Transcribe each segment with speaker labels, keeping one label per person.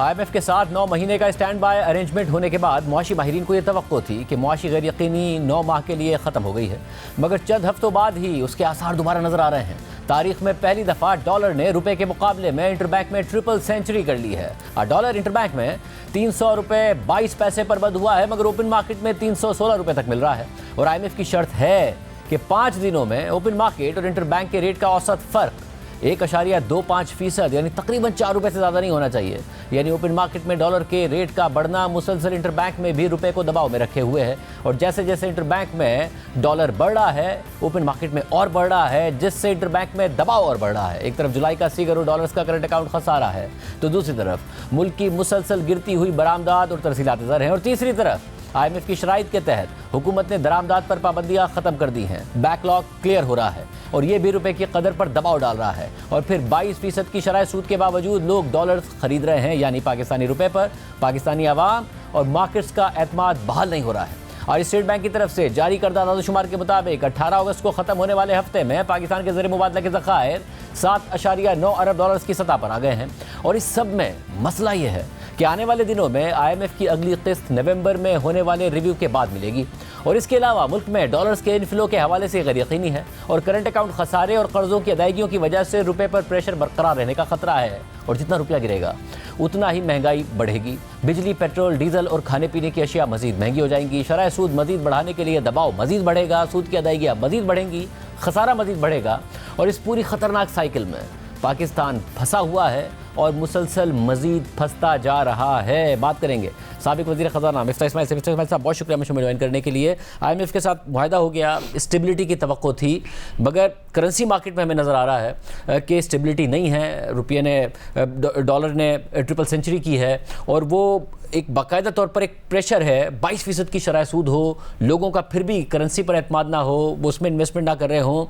Speaker 1: IMF के साथ 9 महीने का स्टैंड बाय अरेंजमेंट होने के बाद मुआशी माहिरीन को यह तवक्को थी कि मुआशी गैर यकीनी 9 माह के लिए ख़त्म हो गई है, मगर चंद हफ्तों बाद ही उसके आसार दोबारा नजर आ रहे हैं। तारीख में पहली दफा डॉलर ने रुपए के मुकाबले में इंटरबैंक में ट्रिपल सेंचुरी कर ली है। डॉलर इंटरबैंक में 300 रुपये 22 पैसे पर बंद हुआ है, मगर ओपन मार्केट में 316 रुपये तक मिल रहा है। और IMF की शर्त है कि 5 दिनों में ओपन मार्केट और इंटरबैंक के रेट का औसत फर्क 1.25% यानी तकरीबन 4 रुपये से ज़्यादा नहीं होना चाहिए। यानी ओपन मार्केट में डॉलर के रेट का बढ़ना मुसलसल इंटरबैंक में भी रुपए को दबाव में रखे हुए है, और जैसे जैसे इंटरबैंक में डॉलर बढ़ रहा है ओपन मार्केट में और बढ़ रहा है, जिससे इंटरबैंक में दबाव और बढ़ रहा है। एक तरफ जुलाई का 80 करोड़ डॉलर्स का करंट अकाउंट खसारा है, तो दूसरी तरफ मुल्क की मुसलसल गिरती हुई बरामदात और तरसीलात ज़र हैं, और तीसरी तरफ IMF की शराइत के तहत हुकूमत ने दरामदात पर पाबंदियां खत्म कर दी हैं। बैकलॉग क्लियर हो रहा है और ये भी रुपए की कदर पर दबाव डाल रहा है। और फिर 22% की शरह सूद के बावजूद लोग डॉलर्स खरीद रहे हैं, यानी पाकिस्तानी रुपए पर पाकिस्तानी अवाम और मार्केट्स का एतमाद बहाल नहीं हो रहा है। और स्टेट बैंक की तरफ से जारी करदा दादोशुमार के मुताबिक 18 अगस्त को खत्म होने वाले हफ्ते में पाकिस्तान के ज़र मुबादला के ज़खायर 7.9 अरब डॉलर्स की सतह पर आ गए हैं। और इस सब में मसला ये है कि आने वाले दिनों में IMF की अगली किस्त नवंबर में होने वाले रिव्यू के बाद मिलेगी। और इसके अलावा मुल्क में डॉलर्स के इनफ्लो के हवाले से गैर यकीनी है, और करंट अकाउंट खसारे और कर्जों की अदायगियों की वजह से रुपए पर प्रेशर बरकरार रहने का खतरा है। और जितना रुपया गिरेगा उतना ही महंगाई बढ़ेगी। बिजली, पेट्रोल, डीजल और खाने पीने की अशिया मजीद महंगी हो जाएंगी। शरह सूद मजीद बढ़ाने के लिए दबाव मजीद बढ़ेगा, सूद की अदायगियाँ मजीद बढ़ेंगी, खसारा मजीद बढ़ेगा। और इस पूरी खतरनाक साइकिल में पाकिस्तान फंसा हुआ है और मुसलसल मजीद फंसता जा रहा है। बात करेंगे साबिक वज़ीर ख़ज़ाना मिफ्ताह इस्माइल से। मिफ्ताह इस्माइल साहब, बहुत शुक्रिया मुझे ज्वाइन करने के लिए। IMF के साथ मुआहदा हो गया, स्टेबिलिटी की तवक्को थी, मगर करेंसी मार्केट में हमें नज़र आ रहा है कि स्टेबिलिटी नहीं है। रुपये ने, डॉलर ने ट्रिपल सेंचुरी की है, और वो एक बाकायदा तौर पर एक प्रेशर है। 22% की शरह सूद हो, लोगों का फिर भी करेंसी पर एतमाद ना हो, वो उसमें इन्वेस्टमेंट ना कर रहे हों,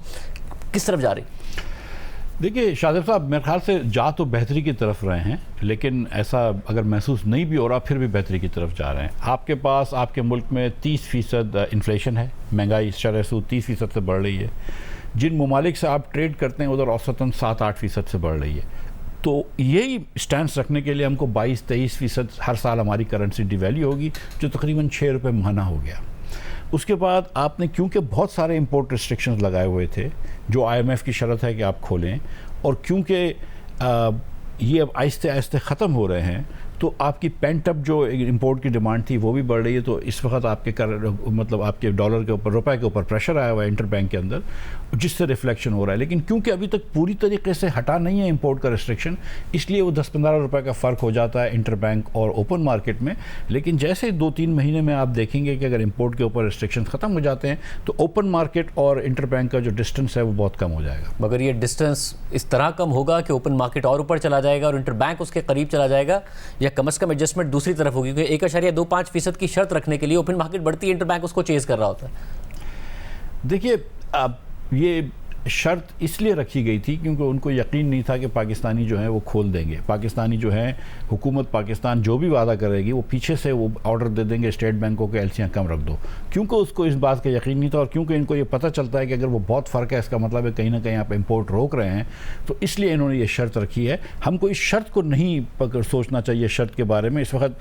Speaker 1: किस तरफ जा रही?
Speaker 2: देखिए शादिब साहब, मेरे ख्याल से जा तो बेहतरी की तरफ रहे हैं, लेकिन ऐसा अगर महसूस नहीं भी हो रहा फिर भी बेहतरी की तरफ जा रहे हैं। आपके पास आपके मुल्क में 30% इन्फ्लेशन है, महंगाई शरह सूद 30% से बढ़ रही है। जिन ममालिक से आप ट्रेड करते हैं उधर औसतन 7-8% से बढ़ रही है। तो यही स्टैंड रखने के लिए हमको 22-23% हर साल हमारी करेंसी डिवैल्यू होगी, जो तकरीबन 6 रुपये महीना हो गया। उसके बाद आपने, क्योंकि बहुत सारे इंपोर्ट रिस्ट्रिक्शंस लगाए हुए थे जो IMF की शर्त है कि आप खोलें, और क्योंकि ये अब आहिस्ते आहिस्ते ख़त्म हो रहे हैं, तो आपकी पेंट अप जो इंपोर्ट की डिमांड थी वो भी बढ़ रही है। तो इस वक्त आपके मतलब आपके डॉलर के ऊपर, रुपए के ऊपर प्रेशर आया हुआ है इंटरबैंक के अंदर, जिससे रिफ्लेक्शन हो रहा है। लेकिन क्योंकि अभी तक पूरी तरीके से हटा नहीं है इंपोर्ट का रिस्ट्रिक्शन, इसलिए वो 10-15 रुपए का फ़र्क हो जाता है इंटरबैंक और ओपन मार्केट में। लेकिन जैसे 2-3 महीने में आप देखेंगे कि अगर इंपोर्ट के ऊपर रिस्ट्रिक्शन ख़त्म हो जाते हैं तो ओपन मार्केट और इंटरबैंक का जो डिस्टेंस है वो बहुत कम हो जाएगा।
Speaker 1: मगर ये डिस्टेंस इस तरह कम होगा कि ओपन मार्केट और ऊपर चला जाएगा और इंटरबैंक उसके करीब चला जाएगा, या कम से कम एडजस्टमेंट दूसरी तरफ होगी? क्योंकि 1.25% की शर्त रखने के लिए ओपन मार्केट बढ़ती है, इंटरबैंक उसको चेज कर रहा होता है।
Speaker 2: देखिए, अब ये शर्त इसलिए रखी गई थी क्योंकि उनको यकीन नहीं था कि पाकिस्तानी जो हैं वो खोल देंगे। पाकिस्तानी जो हैं, हुकूमत पाकिस्तान जो भी वादा करेगी वो पीछे से वो ऑर्डर दे देंगे स्टेट बैंकों के एलसियाँ कम रख दो, क्योंकि उसको इस बात का यकीन नहीं था। और क्योंकि इनको ये पता चलता है कि अगर वो बहुत फ़र्क है, इसका मतलब है कहीं ना कहीं आप इंपोर्ट रोक रहे हैं, तो इसलिए इन्होंने ये शर्त रखी है। हमको इस शर्त को नहीं सोचना चाहिए शर्त के बारे में इस वक्त,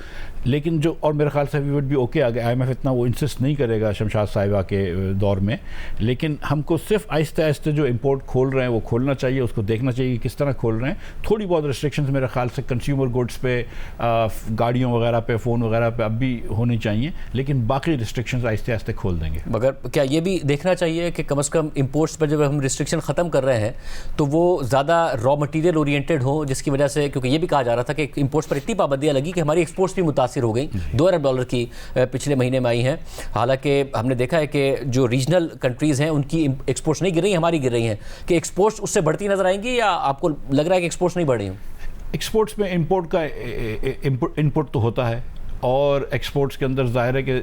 Speaker 2: लेकिन जो, और मेरे ख्याल से वी वुड भी ओके, आगे IMF इतना वो इंसिस्ट नहीं करेगा शमशाद साहिबा के दौर में, लेकिन हमको सिर्फ आहिस्ते आहिस्ते जो इंपोर्ट खोल रहे हैं वो खोलना चाहिए, उसको देखना चाहिए कि किस तरह खोल रहे हैं। थोड़ी बहुत रिस्ट्रिक्शंस मेरे ख्याल से कंज्यूमर गुड्स पे, गाड़ियों वगैरह पे, फ़ोन वगैरह पे अब भी होनी चाहिए, लेकिन बाकी रिस्ट्रिक्शंस आहिस्ते आहिस्ते खोल देंगे।
Speaker 1: मगर क्या ये भी देखना चाहिए कि कम से कम इंपोर्ट्स पर जब हम रिस्ट्रिक्शन ख़त्म कर रहे हैं तो वो ज़्यादा रॉ मटीरियल ओरिएंटेड हो, जिसकी वजह से, क्योंकि ये भी कहा जा रहा था कि इंपोर्ट्स पर इतनी पाबंदियाँ लगी कि हमारी एक्सपोर्ट्स भी मुतासिर हो गई। 2 अरब डॉलर की पिछले महीने में आई हैं। हालांकि हमने देखा है कि जो रीजनल कंट्रीज़ हैं उनकी एक्सपोर्ट्स नहीं गिर रही, हमारी गिर रही हैं। कि एक्सपोर्ट्स उससे बढ़ती नजर आएंगी, या आपको लग रहा है कि एक्सपोर्ट्स नहीं बढ़ रही?
Speaker 2: एक्सपोर्ट्स में इंपोर्ट का इनपुट तो होता है, और एक्सपोर्ट्स के अंदर ज़ाहिर है कि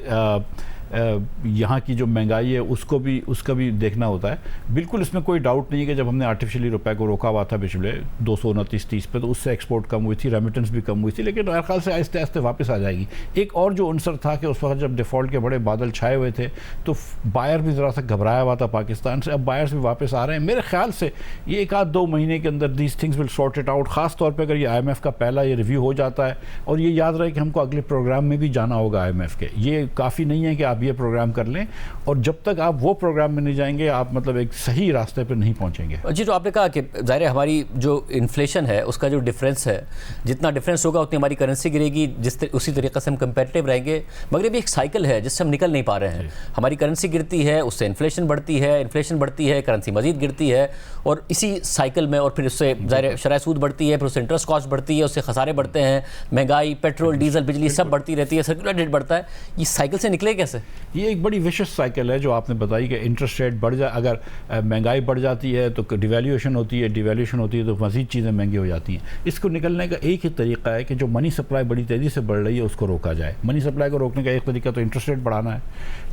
Speaker 2: यहाँ की जो महंगाई है उसका भी देखना होता है। बिल्कुल इसमें कोई डाउट नहीं है कि जब हमने आर्टिफिशियली रुपए को रोका हुआ था पिछले 229-30 पे, तो उससे एक्सपोर्ट कम हुई थी, रेमिटेंस भी कम हुई थी, लेकिन मेरे ख्याल से आहिस्ते आहिस्ते वापस आ जाएगी। एक और जो अंसर था कि उस वक्त जब डिफ़ॉल्ट के बड़े बादल छाए हुए थे तो बायर भी ज़रा सा घबराया हुआ था पाकिस्तान से, अब बायर्स भी वापस आ रहे हैं। मेरे ख्याल से ये 1-2 महीने के अंदर these things will sort it out. ख़ास तौर पर अगर ये IMF का पहला ये रिव्यू हो जाता है, और ये याद रहे कि हमको अगले प्रोग्राम में भी जाना होगा IMF के, ये काफ़ी नहीं है कि आप ये प्रोग्राम कर लें, और जब तक आप वो प्रोग्राम में नहीं जाएंगे आप मतलब एक सही रास्ते पर नहीं पहुँचेंगे।
Speaker 1: जी, तो आपने कहा कि ज़ाहिर है हमारी जो इन्फ्लेशन है उसका जो डिफरेंस है, जितना डिफरेंस होगा उतनी हमारी करेंसी गिरेगी, उसी तरीके से हम कंपेटिटिव रहेंगे। मगर ये भी एक साइकिल है जिससे हम निकल नहीं पा रहे हैं। हमारी करेंसी गिरती है, उससे इन्फ्लेशन बढ़ती है, करेंसी मजीद गिरती है, और इसी साइकिल में और फिर उससे ज़ाहिर शरह सूद बढ़ती है, फिर उससे इंटरेस्ट कॉस्ट बढ़ती है, उससे खसारे बढ़ते हैं, महंगाई, पेट्रोल, डीजल, बिजली सब बढ़ती रहती है, सर्कुलर रेट बढ़ता है। ये साइकिल से निकले कैसे?
Speaker 2: ये एक बड़ी विशेष साइकिल है जो आपने बताई कि इंटरेस्ट रेट बढ़ जाए, अगर महंगाई बढ़ जाती है तो डिवैल्यूएशन होती है, तो मज़ीद चीज़ें महंगी हो जाती हैं। इसको निकलने का एक ही तरीका है कि जो मनी सप्लाई बड़ी तेज़ी से बढ़ रही है उसको रोका जाए। मनी सप्लाई को रोकने का एक तरीका तो इंटरेस्ट रेट बढ़ाना है,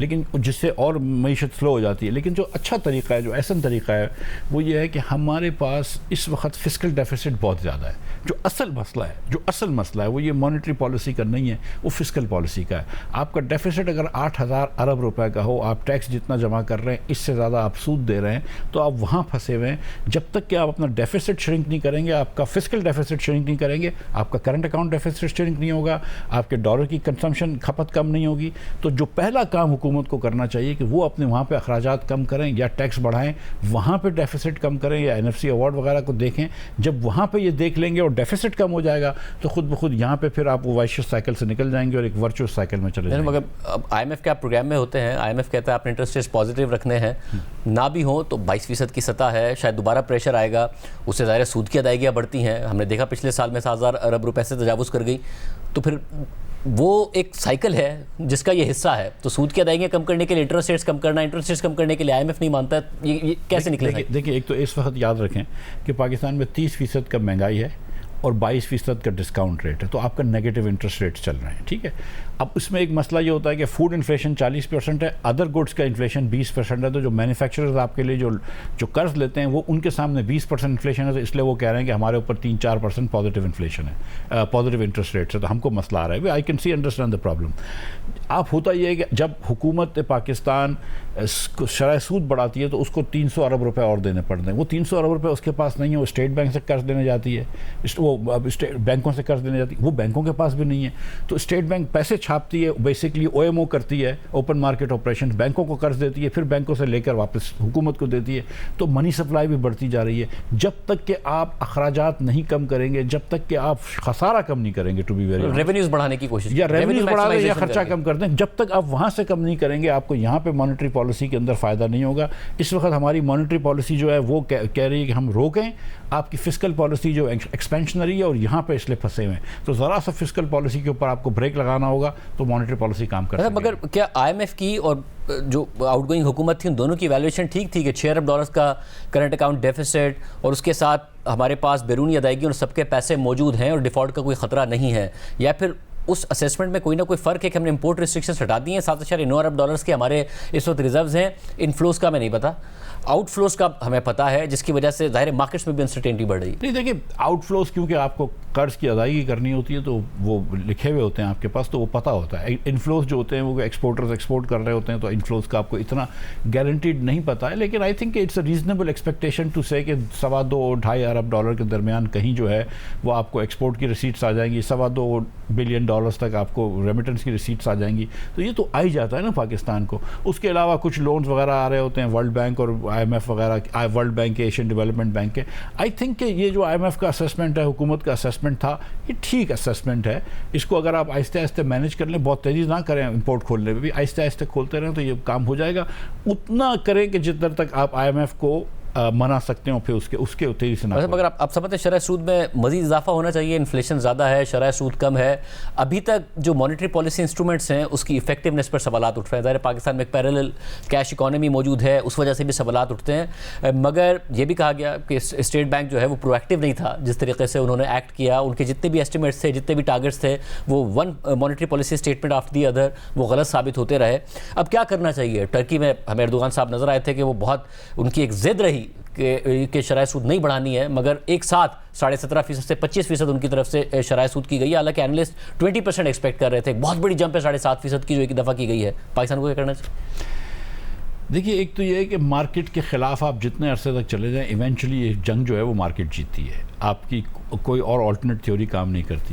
Speaker 2: लेकिन जिससे और मईशत स्लो हो जाती है। लेकिन जो अच्छा तरीका है, जो ऐसा तरीका है, वो ये है कि हमारे पास इस वक्त फिस्कल डेफिसिट बहुत ज़्यादा है। जो असल मसला है वो ये मॉनेटरी पॉलिसी का नहीं है, वो फिस्कल पॉलिसी का है। आपका डेफिसिट अगर 8,000 अरब रुपए का हो, आप टैक्स जितना जमा कर रहे हैं इससे ज़्यादा आप सूद दे रहे हैं, तो आप वहाँ फंसे हुए हैं। जब तक कि आप अपना डेफिसिट श्रिंक नहीं करेंगे, आपका फिस्कल डेफिसिट श्रिंक नहीं करेंगे, आपका करंट अकाउंट डेफिसिट श्रिंक नहीं होगा, आपके डॉलर की कंजम्पशन खपत कम नहीं होगी। तो जो पहला काम हुकूमत को करना चाहिए कि वो अपने वहाँ पे अखराजात कम करें या टैक्स बढ़ाएं, वहाँ पे डेफिसिट कम करें या NFC अवार्ड वगैरह को देखें। जब वहाँ पे ये देख लेंगे और डेफिसिट कम हो जाएगा तो खुद ब खुद यहाँ पे फिर आप वो वाइशियस साइकिल से निकल जाएंगे और एक वर्चुअस साइकिल में चले जाएंगे।
Speaker 1: मगर अब IMF के आप प्रोग्राम में होते हैं, IMF कहता है आपने इंटरेस्ट रेट पॉजिटिव रखने हैं, ना भी हो तो 22% की सतह है, शायद दोबारा प्रेशर आएगा, उससे ज़ाहिर सूद की अदायगियाँ बढ़ती हैं। हमने देखा पिछले साल में 7,000 अरब रुपए से तजावुज़ कर गई, तो फिर वो एक साइकिल है जिसका ये हिस्सा है। तो सूद की अदायगियाँ कम करने के लिए इंटरेस्ट रेट्स कम करने के लिए IMF नहीं मानता है, ये कैसे निकलेगा?
Speaker 2: देखिए, एक तो इस वक्त याद रखें कि पाकिस्तान में 30% का महंगाई है और 22% का डिस्काउंट रेट है, तो आपका नेगेटिव इंटरेस्ट रेट चल रहे हैं, ठीक है। अब इसमें एक मसला ये होता है कि फूड इन्फ्लेशन 40% है, अदर गुड्स का इन्फ्लेशन 20% है, तो जो मैन्युफैक्चरर्स आपके लिए जो कर्ज लेते हैं वो उनके सामने 20% इन्फ्लेशन है, तो इसलिए वो कह रहे हैं कि हमारे ऊपर 3-4% पॉजिटिव इन्फ्लेशन है, पॉजिटिव इंटरेस्ट रेट से, तो हमको मसला आ रहा है। I can see understand the problem. आप होता ये है कि जब हुकूमत पाकिस्तान शरह सूद बढ़ाती है तो उसको 300 अरब रुपए और देने पड़ते हैं। वो 300 अरब रुपए उसके पास नहीं है, वो स्टेट बैंक से कर्ज देने जाती है, वो बैंकों से कर्ज देने जाती है, वो बैंकों के पास भी नहीं है। तो स्टेट बैंक पैसे छापती है, बेसिकली OMO करती है, ओपन मार्केट ऑपरेशन, बैंकों को कर्ज देती है, फिर बैंकों से लेकर वापस हुकूमत को देती है। तो मनी सप्लाई भी बढ़ती जा रही है। जब तक कि आप अखराजात नहीं कम करेंगे, जब तक कि आप खसारा कम नहीं करेंगे, टू बी वेरी
Speaker 1: रेवेन्यूज बढ़ाने की कोशिश,
Speaker 2: या रेवेन्यूज बढ़ा दें या खर्चा कम कर दें, जब तक आप वहाँ से कम नहीं करेंगे आपको यहाँ पे मॉनेटरी पॉलिसी के अंदर फ़ायदा नहीं होगा। इस वक्त हमारी मॉनेटरी पॉलिसी जो है वो कह रही है कि हम रोकें आपकी फिस्कल पॉलिसी जो एक्सपेंशनरी है, और यहाँ पे इसलिए फंसे हुए हैं। तो ज़रा सा फिस्कल पॉलिसी के ऊपर आपको ब्रेक लगाना होगा तो मॉनेटरी पॉलिसी काम कर सकेगी।
Speaker 1: मगर क्या IMF की और जो आउटगोइंग हुकूमत थी उन दोनों की वैल्यूएशन ठीक थी कि 6 अरब डॉलर्स का करंट अकाउंट डेफिसिट और उसके साथ हमारे पास बैरूनी अदायगी और सबके पैसे मौजूद हैं और डिफ़ॉल्ट का कोई ख़तरा नहीं है, या फिर उस असेसमेंट में कोई ना कोई फ़र्क है कि हमने इंपोर्ट रिस्ट्रिक्शंस हटा दी हैं? 7.9 अरब डॉलर्स के हमारे इस वक्त रिजर्व्स हैं, इनफ्लोज का हमें नहीं पता, आउटफ्लोज का हमें पता है, जिसकी वजह से ज़ाहिर मार्केट्स में भी अनसर्टेनिटी बढ़ रही है।
Speaker 2: नहीं, देखिए, आउटफ्लोज क्योंकि आपको कर्ज की अदायगी करनी होती है तो वो लिखे हुए होते हैं आपके पास, तो वो पता होता है। इनफ्लोज जो होते हैं वो एक्सपोर्टर्स एक्सपोर्ट कर रहे होते हैं, तो इनफ्लोज का आपको इतना गारंटीड नहीं पता है। लेकिन I think it's a reasonable expectation to से कि 2.25-2.5 अरब डॉलर के दरमियान कहीं जो है वो आपको एक्सपोर्ट की रिसीट्स आ जाएंगी, 2.25 बिलियन डॉलर्स तक आपको रेमिटेंस की रिसीट्स आ जाएंगी। तो ये तो आ ही जाता है ना पाकिस्तान को। उसके अलावा कुछ लोन्स वगैरह आ रहे होते हैं वर्ल्ड बैंक और IMF वगैरह, वर्ल्ड बैंक के, एशियन डेवलपमेंट बैंक के। आई थिंक कि ये जो IMF का असेसमेंट है, हुकूमत का असेसमेंट था, ये ठीक असेसमेंट है। इसको अगर आप आहिस्ते आहिस्ते मैनेज कर लें, बहुत तेज़ी ना करें इंपोर्ट खोलने में भी, आहिस्ते आहिस्ते खोलते रहें तो ये काम हो जाएगा। उतना करें कि जितना तक आप IMF को मना सकते हैं और फिर उसके तेजी से ना
Speaker 1: मतलब अगर आप समझते हैं शरह सूद में मजीद इजाफा होना चाहिए, इन्फ्लेशन ज़्यादा है, शरह सूद कम है, अभी तक जो मॉनेटरी पॉलिसी इंस्ट्रूमेंट्स हैं उसकी इफेक्टिवनेस पर सवालात उठ रहे हैं। ज़ाहिर पाकिस्तान में एक पैरेलल कैश इकॉनमी मौजूद है, उस वजह से भी सवालात उठते हैं। मगर ये भी कहा गया कि स्टेट बैंक जो है वो प्रोएक्टिव नहीं था जिस तरीके से उन्होंने एक्ट किया। उनके जितने भी एस्टिमेट्स थे, जितने भी टारगेट्स थे, वो one monetary policy statement after the other वो गलत साबित होते रहे। अब क्या करना चाहिए? टर्की में हमें एर्दोगान साहब नज़र आए थे कि वो बहुत उनकी एक जिद रही कि शरह सूद नहीं बढ़ानी है, मगर एक साथ 17.5% से 25% उनकी तरफ से शरह सूद की गई है। हालांकि एनालिस्ट 20% एक्सपेक्ट कर रहे थे। बहुत बड़ी जंप है 7.5% की जो एक दफ़ा की गई है। पाकिस्तान को क्या करना चाहिए?
Speaker 2: देखिए, एक तो ये है कि मार्केट के ख़िलाफ़ आप जितने अरसे तक चले जाएं, इवेंचुअली ये जंग जो है वो मार्केट जीतती है। आपकी कोई और ऑल्टरनेट थ्योरी काम नहीं करती।